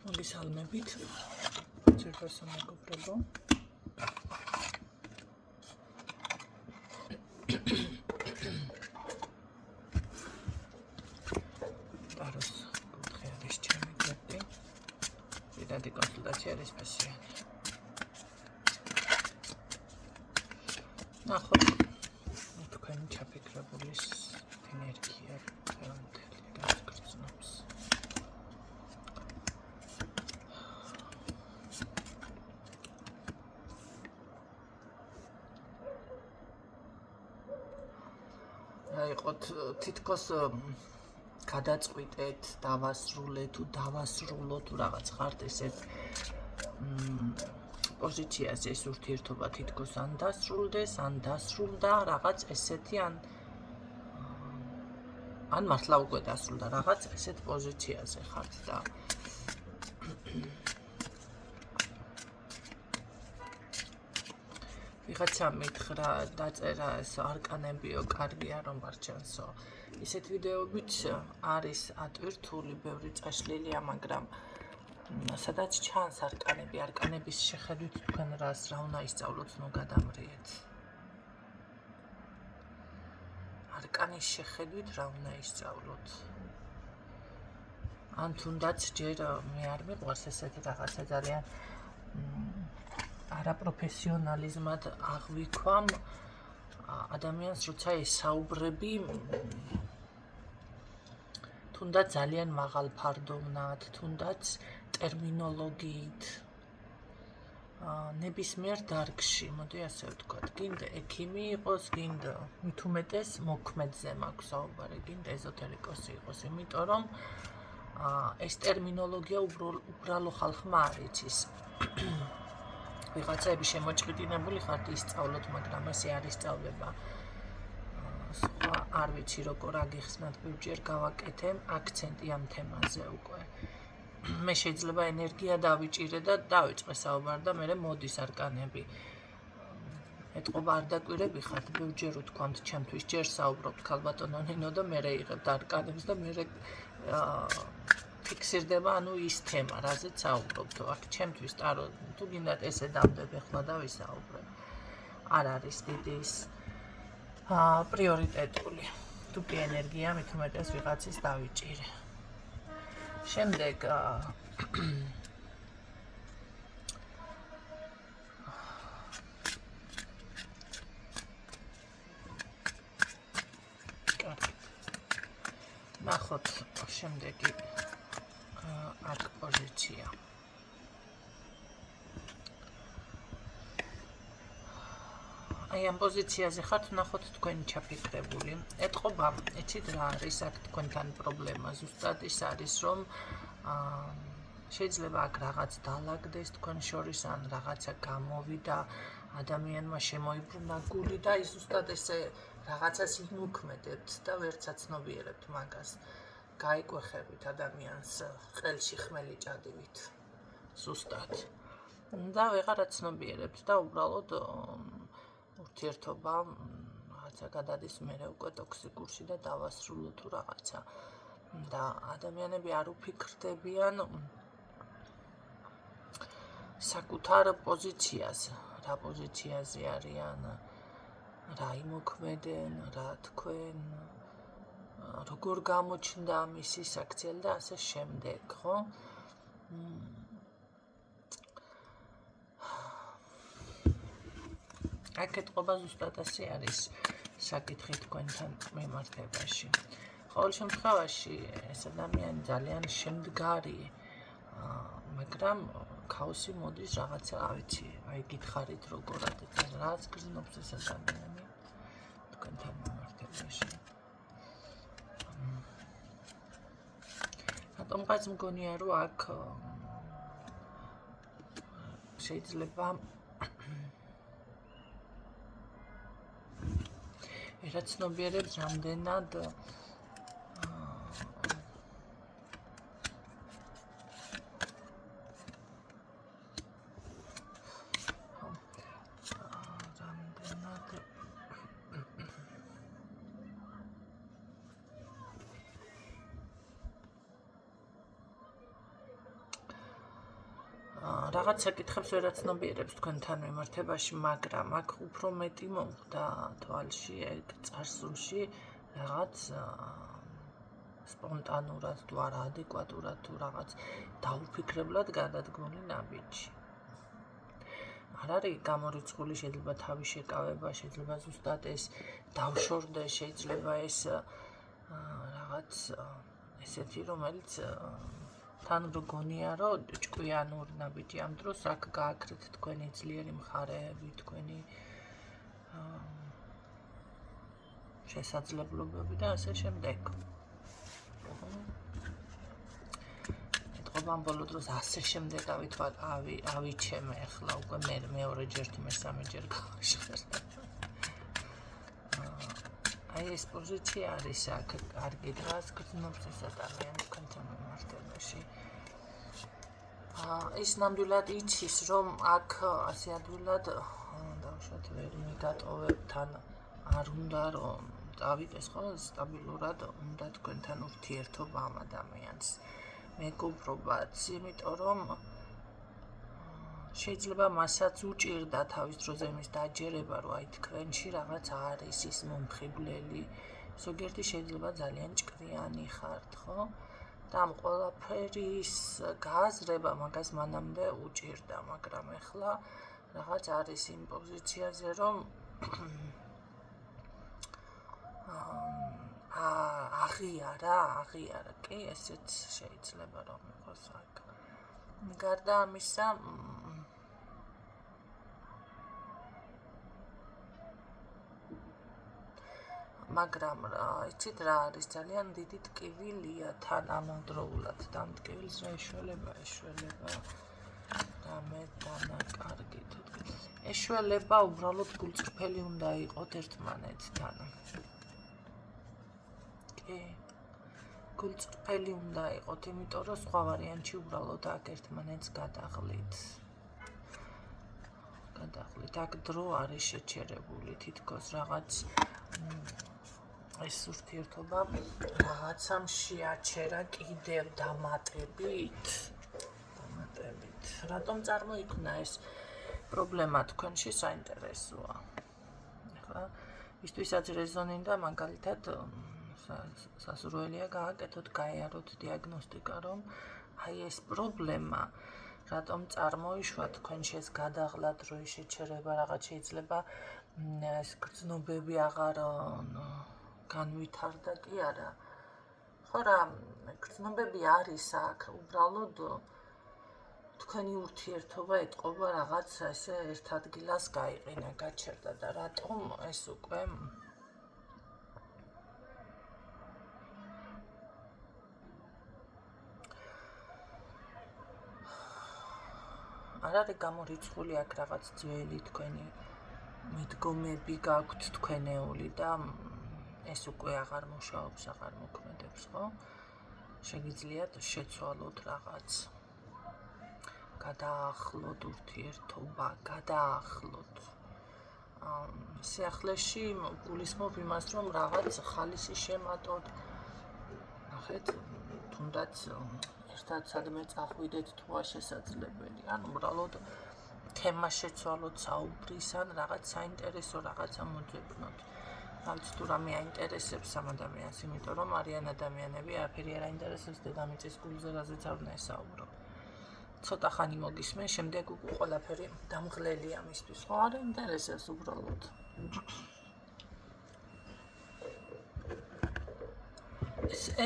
მოგესალმებით. ძირფასო მეგობრებო. Პაროს კუთხე არის ჩემი გვერდი. პირადი კონსულტაცია არის სპეციალური. ნახოთ თქვენი ჩაფიქრებულის ენერგია ხელმთელი გაგრძნობს. აიყოთ თითქოს გადაწყვიტეთ, დავასრულეთ თუ დავასრულოთ თუ რაღაც ხართ ესეთ პოზიციაზე ეს ურთიერთობა თითქოს ან დასრულდეს, ან დასრულდა რაღაც ესეთი ან მართლა უკვე დასრულდა რაღაც ესეთ პოზიციაზე ხართ და ვიღაცა მითხრა დაწერა ეს არკანებიო კარგია რომ მარჩენსო. ისეთ ვიდეოებიც არის ატვირთული, ბევრი წაშლილია, მაგრამ სადაც ჩანს არკანების შეხედვით თქვენ რას რა უნდა ისწავლოთ, ნუ გადამრიეთ. არკანის შეხედვით რა უნდა ისწავლოთ. ან თუნდაც ჯერ მე არ მიყვარს ესეთი რაღაცა ძალიან არაპროფესიონალიზმად აღვიქვამ ადამიანს, როცა ესაუბრები თუნდაც ძალიან მაღალ ფარდოვნად, თუნდაც ტერმინოლოგიით, ნებისმიერ დარგში, მოდი ასე ვთქვათ, გინდა ექიმი იყოს, გინდა მით უმეტეს მოქმედზე მაქვს საუბარი, გინდა ეზოთერიკოსი იყოს, იმიტომ რომ ეს ტერმინოლოგია უბრალო ხალხმა არ იცის. ვიღაცები შემოჭრიდინებული ხართ ისწავლოთ, მაგრამ ესე არ ისწავლება. სხვა არ ვიცი როგორ აგიხსნათ, ბევრჯერ გავაკეთე აქცენტი ამ თემაზე უკვე. მე შეიძლება ენერგია დავიჭირე და დავიწყე საუბარი და მე მოდის არკანები. ეთყობა არ დაკვირები ხართ, ბევრჯერ ვთქვამთ ჩემთვის, ჯერ საუბრობთ ქალბატონო ნინო და მე იყებთ არკანებს და მე ფიქსირდება ანუ ის თემა, რაზეც საუბრობთ. აქ ჩემთვის ტარო თუ გინდათ ესე დავდები ახლა და ვისაუბრებ. არ არის დიდი ის პრიორიტეტული. თუ კი ენერგია მით უმეტეს ვიღაცის დავიჭირე. შემდეგ ნახოთ შემდეგი აქ პოზიცია. აი ამ პოზიციაზე ხართ, ნახოთ თქვენი ჩაფიქრებული. ეთყობა, იცით რა არის აქ თქვენთან პრობლემა? ზუსტად ის არის, რომ შეიძლება აქ რაღაც დაალაგდეს თქვენ შორის, ან რაღაცა გამოვიდა, ადამიანმა შემოიბრუნა გული და ის ზუსტად ესე რაღაცას იმოქმედებთ და ვერც აცნობიერებთ მაგას. გაიკვეხებით ადამიანს ყელში ხმელი ჭადივით. ზუსტად. და ვეღარ აცნობიერებთ და უბრალოდ ურთიერთობა რაღაცა გადადის მერე უკვე ტოქსიკურში და დავასრულო თუ რაღაცა. და ადამიანები არ უფიქრდებიან საკუთარ პოზიციაზე, რა პოზიციაზე არიან, რა იმოქმედენ, რა თქვენ, როგორ გამოჩნდა მისი საქციელი და ასე შემდეგ, ხო? აქ ეთყობა ზუსტად ასე არის საკითხი თქვენთან მიმართებაში. ყოველ შემთხვევაში ეს ადამიანი ძალიან შემდგარი, მაგრამ ქაოსი მოდის რაღაცა, არ ვიცი, აი გითხარით როგორად რაც გრძნობს ეს ადამიანი თქვენთან მიმართებაში. რატომღაც მგონია, რომ აქ შეიძლება ერაცნობიერებს რამდენად რაღაც საკითხებს ვერაცნობიერებს თქვენთან მიმართებაში, მაგრამ აქ უფრო მეტი მომხდა თვალში, ეგ წარსულში რაღაც სპონტანურად თუ არა ადეკვატურად თუ რაღაც დაუფიქრებლად გადადგმული ნაბიჯი. არ არის გამორიცხული, შეიძლება თავის შეკავება, შეიძლება ზუსტად ეს დავშორდეს, შეიძლება ეს რაღაც ესეთი, რომელიც თან გონია, რომ ჭკვიანური ნაბიჯი ამ დროს აქ გააკრით თქვენი ძლიერი მხარეები, თქვენი შესაძლებლობები და ასე შემდეგ. ამ ბოლო დროს ასე შემდეგ ავიჩემე ახლა უკვე მეორეჯერ თუ მესამეჯერ გავაშხერ. აი ეს პოზიცია არის აქ კარგი დღას გრძნობს ეს ადამიანი თქვენთან მიმართებაში. ის ნამდვილად იცის, რომ აქ ასე ადვილად დავუშვათ ვერ მიგატოვებ თან არ უნდა რომ წავიდეს ხო სტაბილურად უნდა თქვენთან ურთიერთობა ამ ადამიანს. მეგობრობაც, იმიტომ რომ შეიძლება მასაც უჭირდა თავის დროზე იმის დაჯერება, რომ აი თქვენში რაღაც არის ის მომხიბვლელი, ზოგიერთი შეიძლება ძალიან ჭკვიანი ხართ, ხო? და ამ ყველაფერის გააზრება მაგას მანამდე უჭირდა, მაგრამ ეხლა რაღაც არის იმ პოზიციაზე, რომ აღიარა, კი, ესეც შეიძლება რომ იყოს აქ. გარდა ამისა, მაგრამ იცით რა არის ძალიან დიდი ტკივილია თან ამავდროულად და ამ ტკივილს რა ეშველება და მე დანაკარგი თუ ეშველება უბრალოდ გულწრფელი უნდა იყოთ ერთმანეთთან. გულწრფელი უნდა იყოთ, იმიტომ რომ სხვა ვარიანტში უბრალოდ აქ ერთმანეთს გადაღლით. აქ დრო არის შეჩერებული, თითქოს რაღაც ეს ურთიერთობა რაღაცამ შეაჩერა კიდევ დამატებით. რატომ წარმოიქმნა ეს პრობლემა თქვენში საინტერესოა. ახლა ვისთვისაც რეზონინდა მაგალითად სასურველია გააკეთოთ, გაიაროთ დიაგნოსტიკა, რომ აი ეს პრობლემა რატომ წარმოიშვა თქვენში ეს გადაღლა, დროის შეჩერება, რაღაც შეიძლება ეს გრძნობები აღარ განვითარდა კი არა. ხო რა, გრძნობები არის აქ, უბრალოდ თქვენი ურთიერთობა ეტყობა რაღაც ესე ერთ ადგილას გაიყინა, გაჩერდა და რატომ ეს უკვე არ არის გამორიცხული აქ რაღაც ძველი თქვენი მიდგომები გაქვთ თქვენეული და ეს უკვე აღარ მუშაობს, აღარ მოქმედებს, ხო? შეგიძლიათ შეცვალოთ რაღაც. გადაახლოთ ურთიერთობა, გადაახლოთ. სიახლეში გულისხმობ იმას, რომ რაღაც ხალისი შემატოთ. ნახეთ, თუნდაც ერთად სადმე წახვიდეთ თუ შესაძლებელი. ან უბრალოდ თემა შეცვალოთ საუბრის, ან რაღაც საინტერესო რაღაცა მოძებნოთ. რაც თუ რამე აინტერესებს ამ ადამიანს, იმიტომ რომ არიან ადამიანები, არაფერი არ აინტერესებს დედამიწის გულზე, რაზეც არ უნდა ესაუბრო. ცოტა ხანი მოგისმენ, შემდეგ უკვე ყველაფერი დამღლელია მისთვის, ხო არ აინტერესებს უბრალოდ.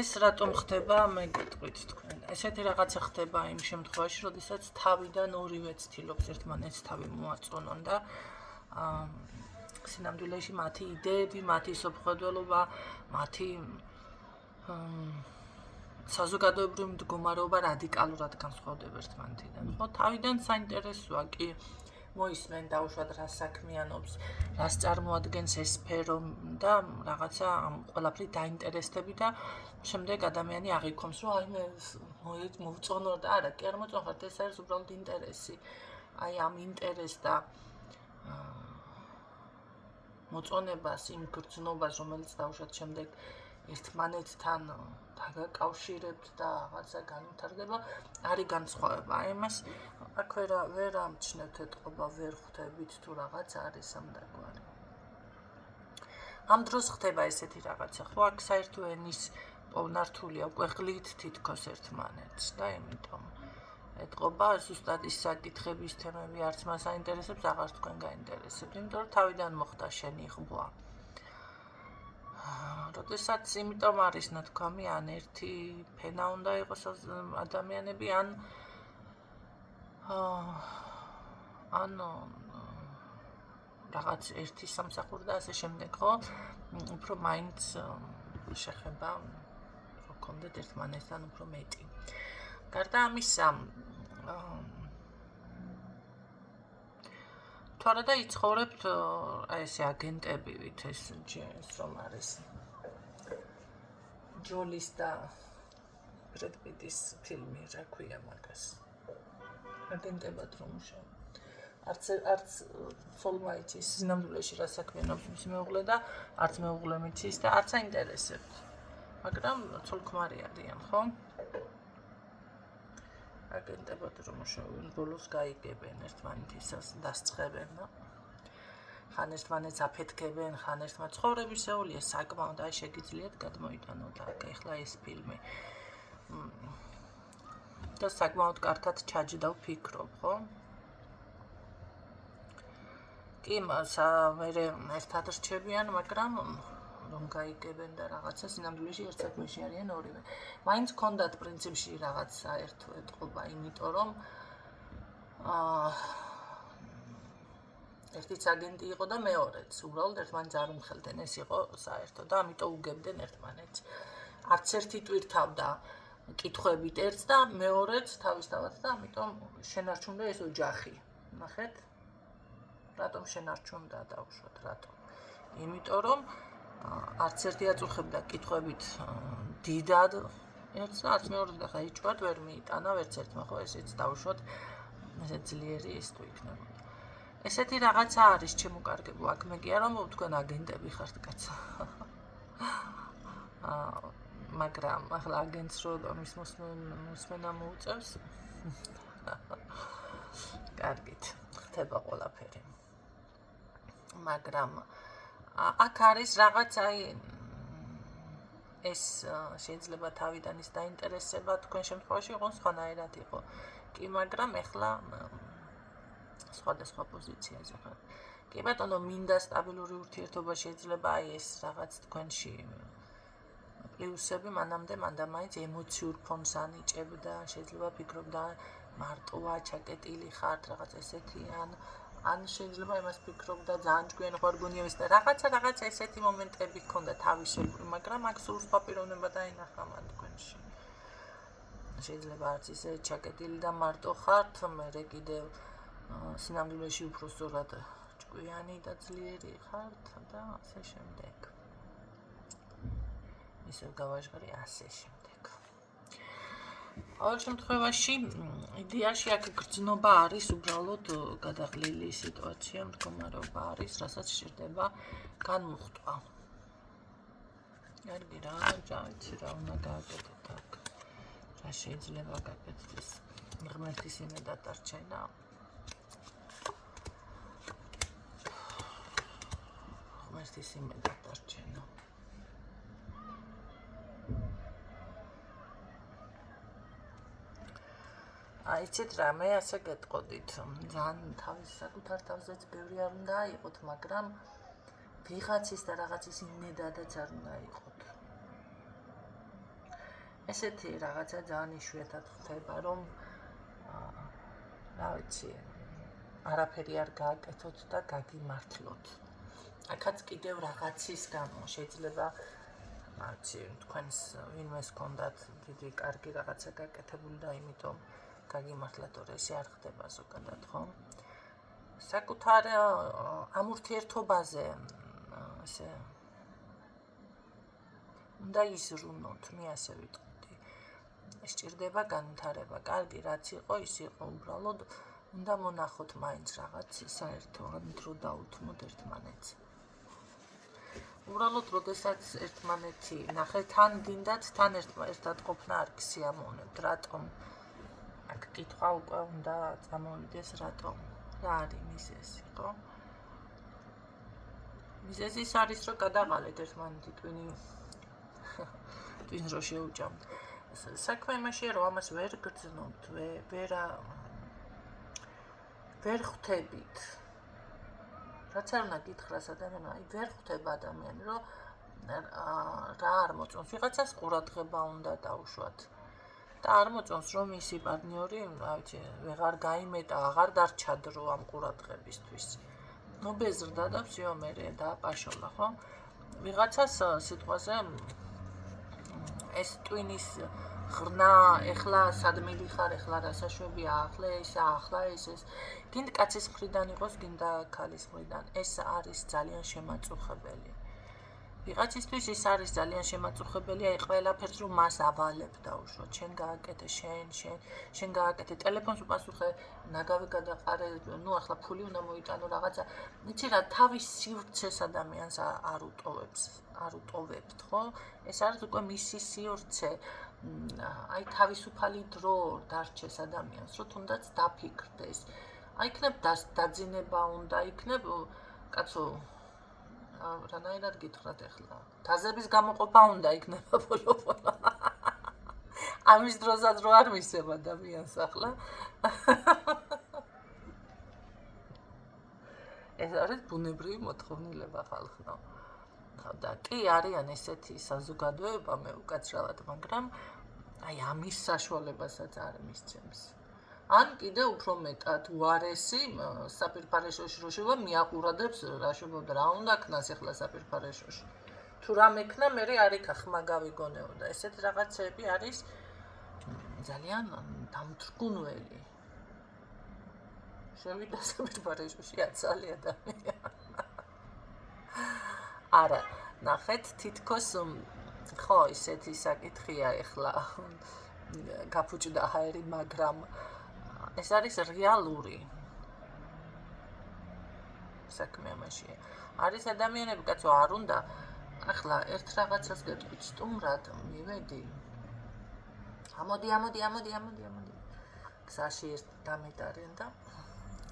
ეს რატომ ხდება, მე გეტყვით თქვენ. ესეთი რაღაცა ხდება იმ შემთხვევაში, როდესაც თავიდან ორივე ცდილობს ერთმანეთს თავი მოაწონონ და სინამდვილეში მათი იდეები, მათი სოფხედველობა, მათი საზოგადოებრივი მდგომარეობა რადიკალურად განსხვავდება ერთმანეთიდან. ხო, თავიდან საინტერესოა კი მოისმენ დაუშვათ რა საქმიანობს, რას წარმოადგენს ეს სფერო და რაღაცა ამ ყველაფრით დაინტერესდები და შემდეგ ადამიანი აღიქვამს, რომ აი მე მოვწონო და არა, კი არ მოწონხართ, ეს არის უბრალოდ ინტერესი. აი ამ ინტერესს და მოწონებას, იმ გრძნობას, რომელიც დაუშვათ შემდეგ ერთმანეთთან დაგაკავშირებთ და რაღაცა განვითარდება, არის განსხვავება. აი ამას აქ ვერ ამჩნევთ ეთყობა, ვერ ხვდებით თუ რაღაც არის ამდაგვარი. ამ დროს ხდება ესეთი რაღაცა, ხო აქ საერთო ენის პოვნართულია, უკვე ღლით თითქოს ერთმანეთს და იმიტომ ეთყობა ზუსტად ის საკითხების თემები არც მას აინტერესებს, აღარც თქვენ გაინტერესებთ, იმიტომ რომ თავიდან მოხდა შენი ღვაწ. როდესაც იმიტომ არის ნათქვამი, ან ერთი ფენა უნდა იყოს ადამიანები, ან რაღაც ერთი სამსახური და ასე შემდეგ, ხო? უფრო მაინც შეხება რომ გქონდეთ ერთმანეთთან უფრო მეტი. გარდა ამისა, თუ არა და იცხოვრებთ აი ესე აგენტებივით, ეს რომ არის ჯოლის და ბრედ პიტის ფილმი, რა ქვია მაგას. აგენტებად რომ მუშაობ. არც ცოლმა იცის სინამდვილეში რა საქმიანობს მისი მეუღლე და არც მეუღლე იცის და არც აინტერესებთ. მაგრამ ცოლ-ქმარი არიან, ხო? აგენტებად რომ მუშაობენ, ბოლოს გაიგებენ ერთმანეთისას, დასწრებენ და ხან ერთმანეთს აფეთქებენ, ხან ერთმანეთს ცხოვრებისეულია საკმაოდ, აი შეგიძლიათ გადმოიტანოთ აქ ახლა ეს ფილმი. და საკმაოდ კარგად ჩაჯდა ვფიქრობ, ხო? კი, მერე ერთად რჩებიან, მაგრამ რომ გაიგებენ და რაღაცა სინამდვილეში ერთ საქმეში არიან ორივე. მაინც ჰქონდათ პრინციპში რაღაც საერთო ეთყობა, იმიტომ რომ ერთიც აგენტი იყო და მეორეც, უბრალოდ ერთმანეთს არ უმხელდნენ, ეს იყო საერთო და ამიტომ უგებდნენ ერთმანეთს. არც ერთი ტვირთავდა კითხვებით ერთს და მეორეც თავისთავად და ამიტომ შენარჩუნდა ეს ოჯახი. ნახეთ? რატომ შენარჩუნდა დავუშვათ, რატომ? იმიტომ რომ არც ერთი აწუხებდა კითხვებით დიდად ერთს და არც მეორეც და ხა იჭვად ვერ მიიტანა ვერც ერთმა, ხო ესეც დავუშვათ, ესე ძლიერი ის თუ იქნება. ესეთი რაღაცა არის ჩემოკარგებო, აქ მე კი არ ვამბობ თქვენ აგენტები ხართ კაცო. მაგრამ ახლა აგენტს რომ ამის მოსმენა მოუწევს. კარგით, ხდება ყველაფერი. მაგრამ აქ არის რაღაც აი ეს შეიძლება თავიდან ის დაინტერესება თქვენ შემთხვევაში იყო სხვანაირად იყო. კი, მაგრამ ახლა სხვადასხვა პოზიციაზე ხარ. კი ბატონო, მინდა სტაბილური ურთიერთობა შეიძლება აი ეს რაღაც თქვენში პლუსები მანამდე მაინც ემოციურ ფონს ანიჭებდა, შეიძლება ფიქრობდა მარტოა, ჩაკეტილი ხართ, რაღაც ესეთი ან შეიძლება იმას ფიქრობდა ძალიან ჭკვიანი ხوارგონია და რაღაცა ესეთი მომენტები ჰქონდა თავისებური, მაგრამ აქ სულ სხვა პიროვნება დაინახა მან თქვენში. შეიძლება არც ისე ჩაკეტილი და მარტო ხართ, მერე კიდევ სინამდვილეში უფრო სწორად ჭკვიანი და ძლიერი ხართ და ასე შემდეგ. ისევ გავაჟღარი ასე შემდეგ. ყოველ შემთხვევაში იდეაში აქ გრძნობა არის უბრალოდ გადაღლილი სიტუაცია, მდგომარეობა არის, რასაც სჭირდება განმუხტვა. კარგი რა, იცი რა უნდა გააკეთოთ აქ. რა შეიძლება გაკეთდეს? ღმერთის იმედად დარჩენა. ღმერთის იმედად დარჩენა. იცით რა, მე ასე გეტყოდით, ძალიან თავის საკუთარ თავზეც ბევრი არ უნდა აიყოთ, მაგრამ ვიღაცის და რაღაცის იმედადაც არ უნდა აიყოთ. ესეთი რაღაცა ძალიან იშვიათად ხდება, რომ რა ვიცი, არაფერი არ გააკეთოთ და გაგიმართლოთ. აქაც კიდევ რაღაცის გამო შეიძლება ვიცი, თქვენს ვინმეს ჰქონდათ დიდი კარგი რაღაცა გაკეთებული და იმიტომ გაგიმართლათ, რომ ესე არ ხდება ზოგადად, ხო? საკუთარ ამ ურთიერთობაზე ესე უნდა იზრუნოთ, მე ასე ვიტყოდი. სჭირდება განვითარება, კარგი რაც იყო, ის იყო, უბრალოდ უნდა მონახოთ მაინც რაღაც საერთო დრო დაუთმოთ ერთმანეთს. უბრალოდ როდესაც ერთმანეთი ნახეთ, თან გინდათ, თან ერთად ყოფნა არ გსიამოვნებთ, რატომ? აქ კითხვა უკვე უნდა წამოვიდეს რატომ? რა არის მიზეზი, ხო? მიზეზი ის არის, რომ გადაყალეთ ერთმანეთი twins რო შეუჭამთ. საქმე იმაშია, რომ ამას ვერ გრძნობთ, ვერ ხვდებით. რაც არ უნდა გითხრას ადამიანმა, ვერ ხვდება ადამიანი, რომ რა არ მოწონს. ვიღაცას ყურადღება უნდა დაუშვათ. და არ მოწონს, რომ მისი პარტნიორი, რა ვიცი, ვეღარ გაიმეტა, აღარ დარჩა დრო ამ ყურადღებისთვის. ნუ ბეზრდა და всё მერე დააპაშოლა, ხო? ვიღაცას სიტყვაზე ეს ტვინის ღრნა, ეხლა სადმელი ხარ, ეხლა რასაშვებია, ახლა ეს. გინდა კაცის მხრიდან იყოს, გინდა ქალის მხრიდან. ეს არის ძალიან შემაწუხებელი. ვიღაცისთვის ის არის ძალიან შემაწუხებელი, აი ყველაფერს რომ მას ავალებ დაუშვათ. შენ გააკეთე, შენ გააკეთე, ტელეფონს უპასუხე, ნაგავი გადაყარე, ნუ ახლა ფული უნდა მოიტანო რაღაცა. იცი რა, თავის სივრცეს ადამიანს არ უტოვებთ, ხო? ეს არის უკვე მისი სივრცე. აი თავისუფალი დრო დარჩეს ადამიანს, რომ თუნდაც დაფიქრდეს. აი იქნებ დაძინება უნდა, იქნებ კაცო რანაირად გითხრათ ახლა. თაზების გამოყოფა უნდა იქნება ბოლო-ბოლო. ამის დროსაც რო არ მისცემ ადამიანს ახლა. ეს არის ბუნებრივი მოთხოვნილება ხალხო. და კი არიან ესეთი საზოგადოება მე უკაცრავად, მაგრამ აი ამის საშუალებასაც არ მისცემს. ან კიდე უფრო მეტად უარესი საპირფარეშოში რო შევა მიაყურადებს რა შემოდა რა უნდა ქნას ახლა საპირფარეშოში. თუ რამ ექნა მე არ იქა ხმა გავიგონეო და ესეთ რაღაცები არის ძალიან დამთრგუნველი. შევიდა საპირფარეშოში აცალი ადამიანი. არა, ნახეთ თითქოს ხო ისეთი საკითხია ახლა გაფუჭდა ჰაერი, მაგრამ ეს არის რეალური საქმე მაშინ. არის ადამიანები, კაცო, არ უნდა ახლა ერთ რაღაცას გეტყვით სტუმრად, მივედი. ამოდი. გზაში ერთ დამეტარენ და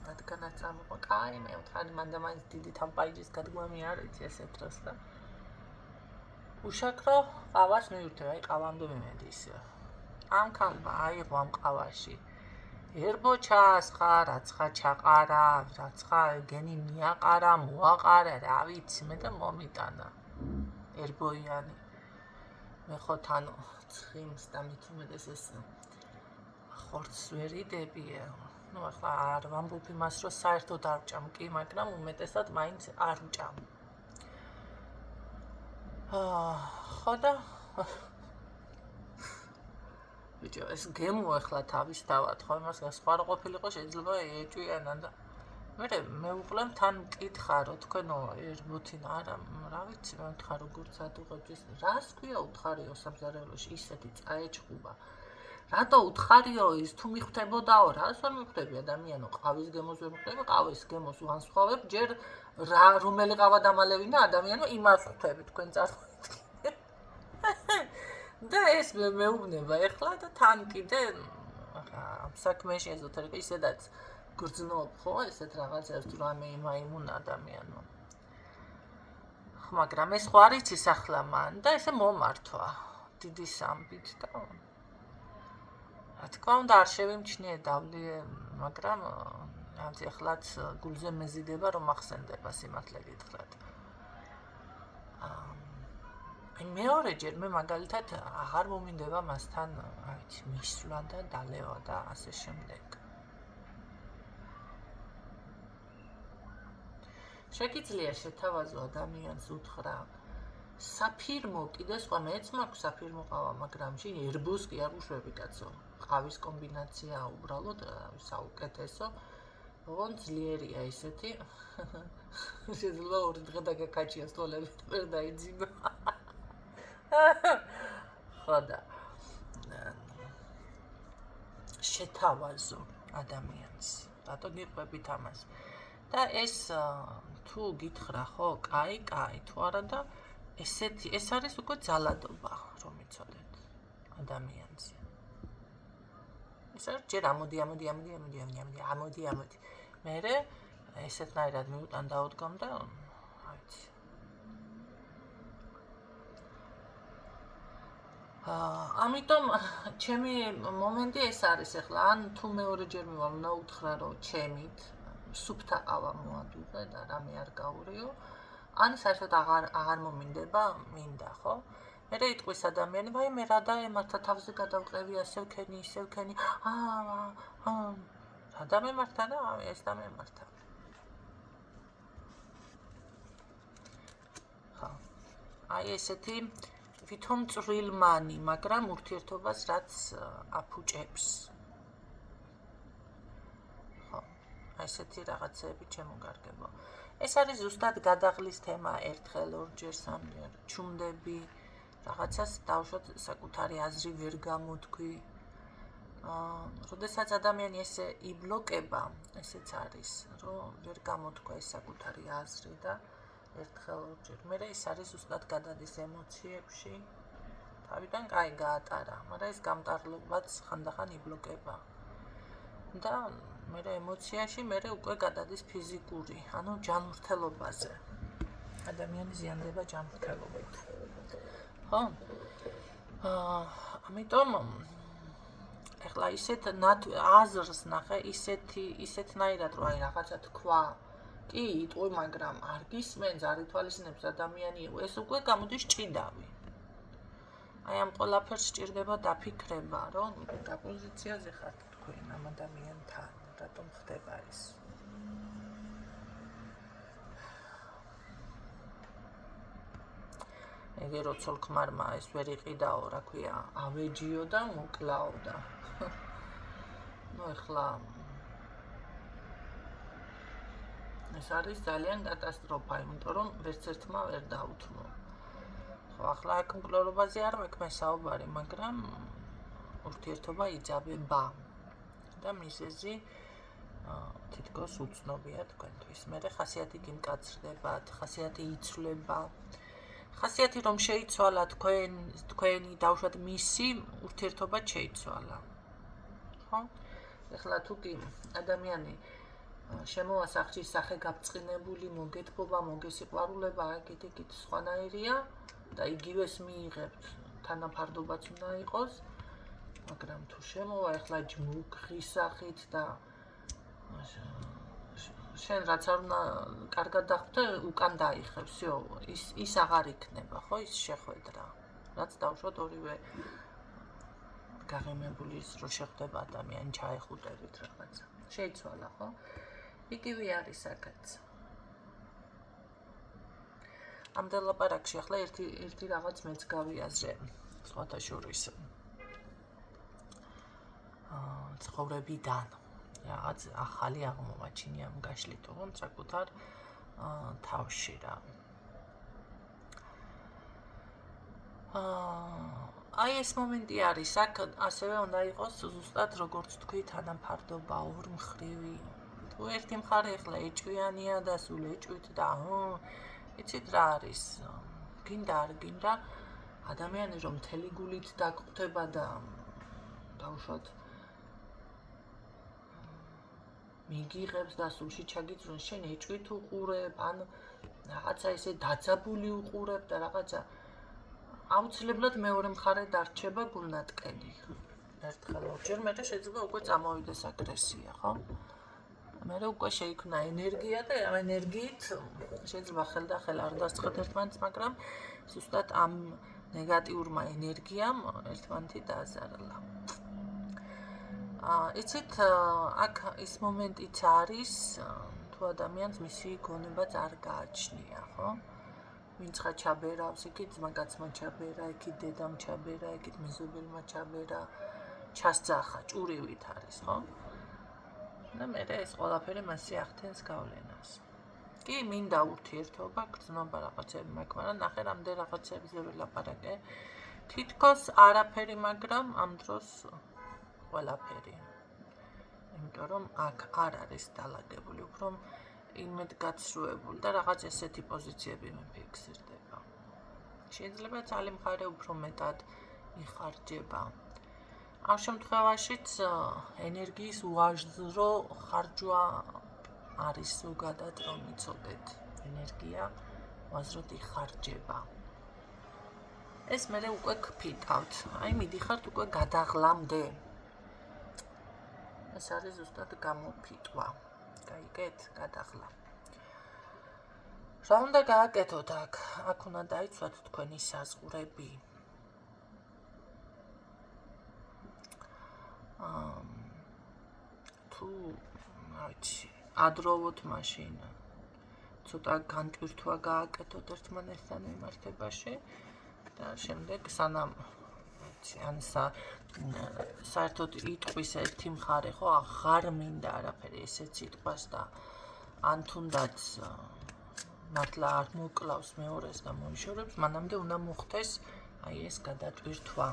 რადგანაც წამოყვა, კაი, მე ვთქვი, მანდა მაინც დიდი თამპაიჯის გადგვამი არ იცი ესეთ დროს და უშაქრო ყავას მივირთე, აი ყავამდე მივედი ისე. ამ ქალმა აიღო ამ ყავაში ერბო ჩაასხა, რაცხა ჩაყარა, რაცხა გენი მიაყარა, მოაყარა, რა ვიცი, მე და მომიტანა. ერბოიანი. მე ხო თან ცხიმს და მით უმეტეს ეს ხორცს ვერ იდებია. ნუ ახლა არ ვამბობ იმას, რომ საერთოდ არ ვჭამ კი, მაგრამ უმეტესად მაინც არ ვჭამ. ხო და ბიჭო, ეს გემო ახლა თავის თავად, ხო, იმას სხვა რო ყოფილიყო შეიძლება ეჭვიანან და მე უყვლემ თან მკითხა, რომ თქვენო ერბოთინ არა, რა ვიცი, მე ვთქვა როგორც ადუღებს ეს, რას ქვია უთხარიო სამზარეულოში ისეთი წაეჭყუა. რატო უთხარიო ის, თუ მიხვდებოდაო, რას ვერ მიხვდები ადამიანო, ყავის გემოს ვერ მიხვდები, ყავის გემოს ვანსხვავებ, ჯერ რომელი ყავა დამალევინა ადამიანო, იმას ხვდები თქვენ წარმოიდგინეთ. და ეს მეუბნება ეხლა და თან კიდე ამ საქმეში ეზოთერიკა ისედაც გრძნობ, ხო, ესეთ რაღაცებს თუ რამე იმაიმუნა ადამიანო. მაგრამ ეს ხო არ იცის ახლა მან და ესე მომართვა დიდი სამბით და რა თქმა უნდა არ შევიმჩნიე დავლიე, მაგრამ ამც ახლაც გულზე მეზიდება რომ ახსენდება სიმართლე გითხრათ. აი მეორეჯერ მე მაგალითად აღარ მომინდება მასთან, რა ვიცი, მისვლა და დალევა და ასე შემდეგ. შეგიძლია შეთავაზო ადამიანს უთხრა საფირმო კიდე სხვა მეც მაქვს საფირმო ყავა, მაგრამ შენ ერბოს კი არ უშვები კაცო. ყავის კომბინაცია უბრალოდ საუკეთესო. ოღონ ძლიერია ისეთი. შეიძლება ორი დღე დაგაკაჩიოს თვალები და ვერ დაიძინო. ხო და შეთავაზო ადამიანს. რატო გიყვებით ამას? და ეს თუ გითხრა ხო, კაი, თუ არა და ეს არის უკვე ძალადობა, რომ იცოდეთ ადამიანზე. ეს არის ჯერ ამოდი. მერე ესეთნაირად მიუტან დაუდგომ და აიცი. ამიტომ ჩემი მომენტი ეს არის ახლა, ან თუ მეორეჯერ მივალ უნდა უთხრა, რომ ჩემით სუფთა ყავა მოადუღე და რამე არ გაურიო, ან საერთოდ აღარ მომინდება, მინდა, ხო? მერე იტყვის ადამიანი, ვაი მე რა დაემართა, თავზე გადავყევი, ასე ვქენი, ისე ვქენი, რა დამემართა და ეს დამემართა. ხო, აი ესეთი ვითომ წვრილმანი, მაგრამ ურთიერთობას რაც აფუჭებს. ხო, ესეთი რაღაცები ჩემოგარგებო. ეს არის ზუსტად გადაღლის თემა ერთხელ, ორჯერ, სამჯერ, ჩუმდები, რაღაცას დავუშვათ საკუთარი აზრი ვერ გამოთქვი. როდესაც ადამიანი ესე იბლოკება, ესეც არის, რომ ვერ გამოთქვა ეს საკუთარი აზრი და ერთხელ ორჯერ. მერე ეს არის ზუსტად გადადის ემოციებში. თავიდან კაი გაატარა, მაგრამ ეს გამტარლობაც ხანდახან იბლოკება. და მერე ემოციაში, მერე უკვე გადადის ფიზიკური, ანუ ჯანმრთელობაზე. ადამიანი ზიანდება ჯანმრთელობით. ხო? ამიტომ ეხლა ისეთ აზრს ნახე, ისეთნაირად რომ აი რაღაცა თქვა, კი, იტყვი, მაგრამ არ გისმენს, არ ითვალისწინებს ადამიანი, ეს უკვე გამოდის ჭიდავი. აი ამ ყველაფერს სჭირდება დაფიქრება, რომ დაპოზიციაზე ხართ თქვენ ამ ადამიანთან, რატომ ხდება ეს. ეგე რო ცოლ-ქმარმა ეს ვერ იყიდაო, რა ქვია, ავეჯიო და მოკლაო და. ნუ ეხლა ეს არის ძალიან კატასტროფა, იმიტომ რომ ვერც ერთმა ვერ დაუთმო. ხო, ახლა აქ მკვლელობაზე არ მექმე საუბარი, მაგრამ ურთიერთობა იძაბება და მიზეზი თითქოს უცნობია თქვენთვის. მერე ხასიათი გიმკაცრდებათ, ხასიათი იცვლება. ხასიათი რომ შეიცვალა თქვენი დავუშვათ მისი ურთიერთობა შეიცვალა. ხო? ეხლა თუ კი ადამიანი შემოასახჭი სახე გაბწყინებული, მოგეთბობა, მოგესიყვარულება, ეგეთ სხვანაირია და იგივეს მიიღებთ, თანაფარდობაც უნდა იყოს, მაგრამ თუ შემოვა ეხლა ჯმუქი სახით და შენ რაც არ უნდა კარგად დახვდე, უკან დაიხევ, всё, ის აღარ იქნება, ხო, ის შეხვედრა. რაც დავუშვათ ორივე გაღიმებული ის რო შეხვდება ადამიანი, ჩაეხუტებით რაღაცა. შეიცვალა, ხო? იგივე არის აქაც. ამ დელაპარაკში ახლა ერთი რაღაც მეც გავიაზრე, სხვათა შორის. ცხოვრებიდან რაღაც ახალი აღმოვაჩინე ამ გაშლით, რომ საკუთარ თავში რა. აი ეს მომენტი არის, აქ ასევე უნდა იყოს ზუსტად როგორც თქვი, თანაფარდობა ორმხრივი. თუ ერთი მხარე ახლა ეჭვიანია და სულ ეჭვით და იცით რა არის? გინდა არ გინდა ადამიანი რომ მთელი გულით დაგხვდება და დავუშვათ მიგიღებს და სულში ჩაგიწვენ, შენ ეჭვით უყურებ, ან რაღაცა ესე დაძაბული უყურებ და რაღაცა აუცილებლად მეორე მხარე დარჩება გულნატკენი. ერთხელ ორჯერ მერე შეიძლება უკვე წამოვიდეს აგრესია, ხო? მერე უკვე შეიქმნა ენერგია და ამ ენერგიით შეიძლება ხელდახელ არ დასწყეთ ერთმანეთს, მაგრამ ზუსტად ამ ნეგატიურმა ენერგიამ ერთმანეთი დააზარალა. იცით, აქ ის მომენტიც არის, თუ ადამიანს მისი გონებაც არ გააჩნია, ხო? ვინცღა ჩაბერავს, იქით ძმა-კაცმა ჩაბერა, იქით დედამ ჩაბერა, იქით მეზობელმა ჩაბერა, ჩასძახა, ჭურივით არის, ხო? და მერე ეს ყველაფერი მასზე ახდენს გავლენას. კი, მინდა ურთიერთობა, გრძნობა რაღაცები მაქვს, მაგრამ ნახე რამდენ რაღაცებზე ვილაპარაკე. თითქოს არაფერი, მაგრამ ამ დროს ყველაფერი. იმიტომ რომ აქ არ არის დალაგებული, უფრო იმედგაცრუებული და რაღაც ესეთი პოზიციები მეფიქსირდება. შეიძლება ცალი მხარე უფრო მეტად იხარჯება. ამ შემთხვევაშიც ენერგიის უაზრო ხარჯვა არის ზოგადად, რომ იცოდეთ, ენერგია უაზროდ იხარჯება. ეს მერე უკვე გფიტავთ, აი მიდიხართ უკვე გადაღლამდე. ეს არის ზუსტად გამოფიტვა. გაიგეთ, გადაღლა. რა უნდა გააკეთოთ აქ? აქ უნდა დაიცვათ თქვენი საზღვრები. თუ ადროვოთ მაშინ ცოტა განტვირთვა გააკეთოთ ერთმანეთთან მიმართებაში და შემდეგ სანამ ან საერთოდ იტყვის ერთი მხარე ხო აღარ მინდა არაფერი ესეც იტყვას და ან თუნდაც მართლა არ მოკლავს მეორეს და მოიშორებს, მანამდე უნდა მოხდეს აი ეს გადატვირთვა.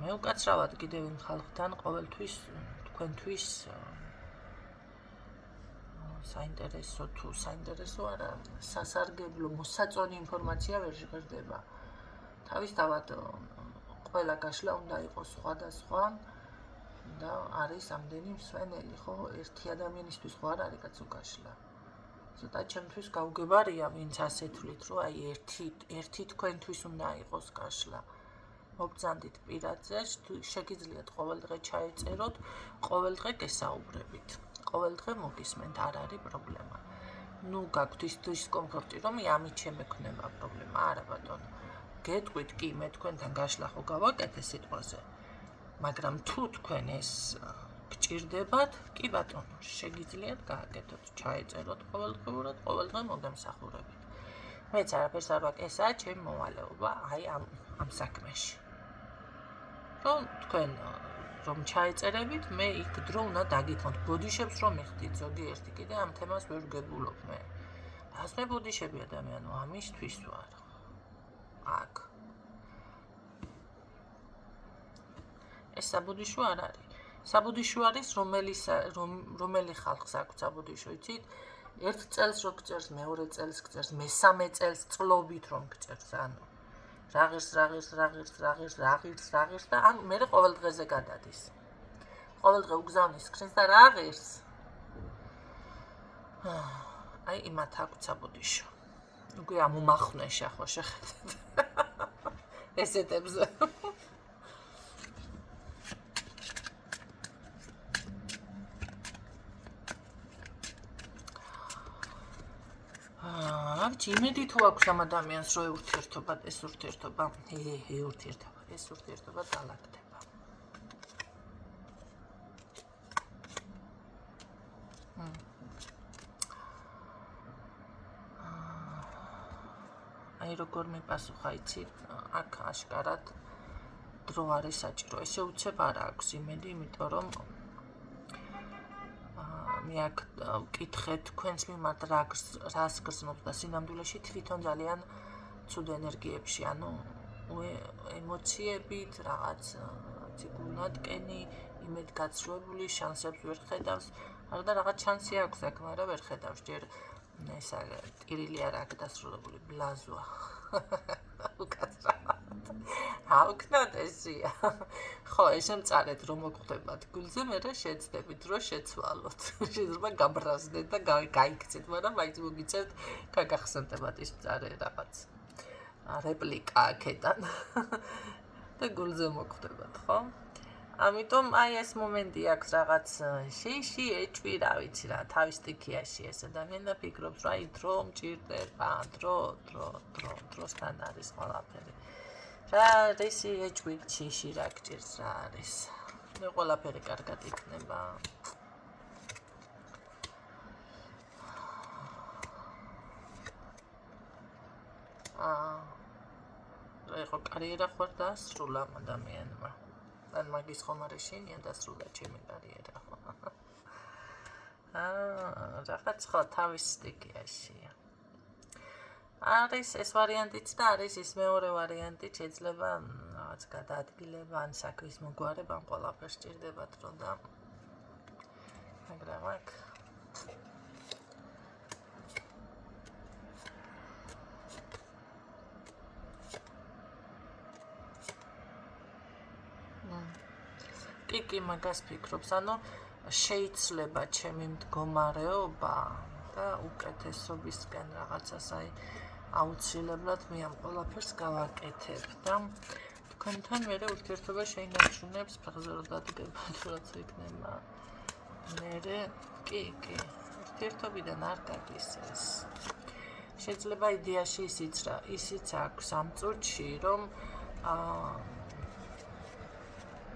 მე უკაცრავად კიდევ იმ ხალხთან ყოველთვის თქვენთვის საინტერესო თუ საინტერესო არა, სასარგებლო, მოსაწონი ინფორმაცია ვერ ჟღერდება. თავისთავად ყველა გაშლა უნდა იყოს სხვადასხვა და არის ამდენი მსვენელი, ხო? ერთი ადამიანისთვის ხო არ არის კაცო გაშლა. ცოტა ჩემთვის გაუგებარია, ვინც ასე თვლით, რომ აი ერთი თქვენთვის უნდა იყოს გაშლა. მობრძანდით პირადზე, შეგიძლიათ ყოველდღე ჩაეწეროთ, ყოველდღე გესაუბრებით. ყოველდღე მოგისმენთ, არ არის პრობლემა. ნუ გაქვთ ის დისკომფორტი, რომ ამით შემექნება პრობლემა, არა ბატონო. გეტყვით კი, მე თქვენთან გაშლა ხო გავაკეთე სიტყვაზე. მაგრამ თუ თქვენ ეს გჭირდებათ, კი ბატონო, შეგიძლიათ გააკეთოთ, ჩაეწეროთ ყოველდღიურად, ყოველდღე მოგემსახურებით. მეც არაფერს არ ვაკეთებ, ესაა ჩემი მოვალეობა, აი ამ საქმეში. რომ თქვენ რომ ჩაეწერებით, მე იქ დრო უნდა დაგითმოთ. ბოდიშებს რომ მიხდით ზოგიერთი, კიდე ამ თემას ვერ ვგებულობ მე. რას მე ბოდიშები ადამიანო, ამისთვის ვარ. აქ. ეს საბოდიშო არ არის. საბოდიშო არის, რომელი ხალხს აქვს საბოდიშო, იცით? ერთ წელს რო გწერს, მეორე წელს გწერს, მესამე წელს წლობით რომ გწერს, ანუ რაღირს და ან მე ყოველ დღეზე გადადის. ყოველ დღე უგზავნის სქრინს და რაღირს. აი იმათ აქვს საბოდიშო. უკვე ამომახვნეშა ხო შეხედეთ. ესეთებზე. ავჩი იმედი თუ აქვს ამ ადამიანს რომ ურთიერთობა დალაგდება. აი როგორ მიპასუხა იცით, აქ აშკარად დრო არის საჭირო. ესე უცებ არ აქვს იმედი, იმიტომ რომ მე აქ ვკითხეთ თქვენს მიმართ რას გრძნობს და სინამდვილეში თვითონ ძალიან ცუდ ენერგიებში, ანუ ემოციებით, რაღაც გულნატკენი, იმედგაცრუებული, შანსებს ვერ ხედავს. არა და რაღაც შანსი აქვს აქ, მაგრამ ვერ ხედავს. ჯერ ესა ტირილი არ აქვს დასრულებული, ბლაზვა. უკაცრავად. ავკნათ ესია. ხო, ესემწარეთ რომ მოგხვდებათ გულზე, მე რა შეცდებით რომ შეცვალოთ. შეიძლება გაბრაზდეთ და გაიქცეთ, მაგრამ მაინც მოგიწევთ გაგახსენდებათ ის მწარე რაღაც რეპლიკა აქედან. და გულზე მოგხვდებათ, ხო? ამიტომ აი ეს მომენტი აქვს რაღაც შეიში ეჭვი, რა ვიცი რა, თავის სტიქიაში ეს ადამიანი და ფიქრობს, რომ აი დრო მჭირდება, დროსთან არის ყველაფერი. რა არის ეჭვი გჩიში რა გჭირს რა არის. მე ყველაფერი კარგად იქნება. ეხლა კარიერა ხარ დასრულა ამ ადამიანმა. ან მაგის ხომ არის შენია დასრულდა ჩემი კარიერა. რაღაც ხო თავის სტიქიაშია. არის ეს ვარიანტიც და არის ის მეორე ვარიანტი, შეიძლება რაღაც გადაადგილება, ან საქმის მოგვარება, ან ყველაფერს სჭირდებათ რომ და მაგრამ აქ კი, მაგას ფიქრობს. ანუ შეიძლება ჩემი მდგომარეობა და უკეთესობისკენ რაღაცას აუცილებლად მე ამ ყველაფერს გავაკეთებ და თქვენთან მერე ურთიერთობა შეინარჩუნებს ფეხზე რომ დადგება რაც იქნება. მერე კი, ურთიერთობიდან არ გადის ეს. შეიძლება იდეაში ისიც აქვს ამ წუთში, რომ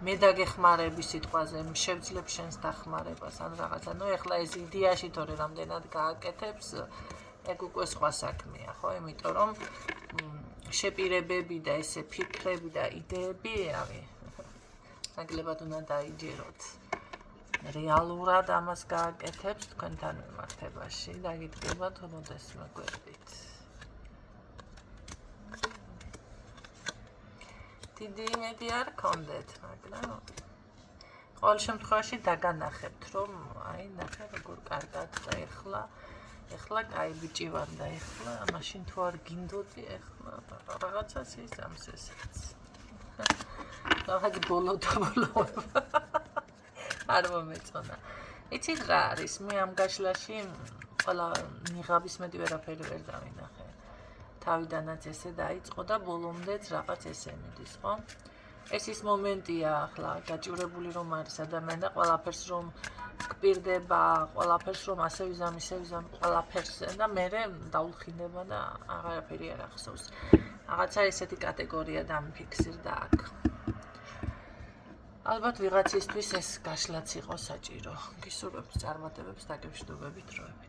მე დაგეხმარები სიტყვაზე, შევძლებ შენს დახმარებას ან რაღაცა. ნუ ეხლა ეს იდეაში თორე რამდენად გააკეთებს, ეგ უკვე სხვა საქმეა, ხო? იმიტომ რომ შეპირებები და ესე ფიქრები და იდეები ნაკლებად უნდა დაიჯეროთ. რეალურად ამას გააკეთებს თქვენთან მიმართებაში და გიდგებათ როდესმე გვერდით. დიდი იმედი არ გქონდეთ, მაგრამ ყოველ შემთხვევაში დაგანახებთ, რომ ნახე როგორ კარგად და ეხლა კაი ბიჭი ვარ და ეხლა მაშინ თუ არ გინდოდი ეხლა რაღაცას ისამს ესეც. რაღაც ბოლო არ მომეწონა. იცით რა არის, მე ამ გაშლაში ყველა ნიღაბის მეტი ვერაფერი ვერ დავინახე. თავიდანაც ესე დაიწყო და ბოლომდეც რაღაც ესე მიდის, ხო? ეს ის მომენტია ახლა გაჭირებული რომ არის ადამიანი და ყველაფერს რომ გპირდება, ყველაფერს რომ ასე ვიზამ, ისე ვიზამ, ყველაფერს და მერე დაულხინდება და აღარაფერი არ ახსოვს. რაღაცა ესეთი კატეგორია დამიფიქსირდა აქ. ალბათ ვიღაცისთვის ეს გაშლაც იყო საჭირო. გისურვებთ წარმატებებს და გეშდობებით დროებით.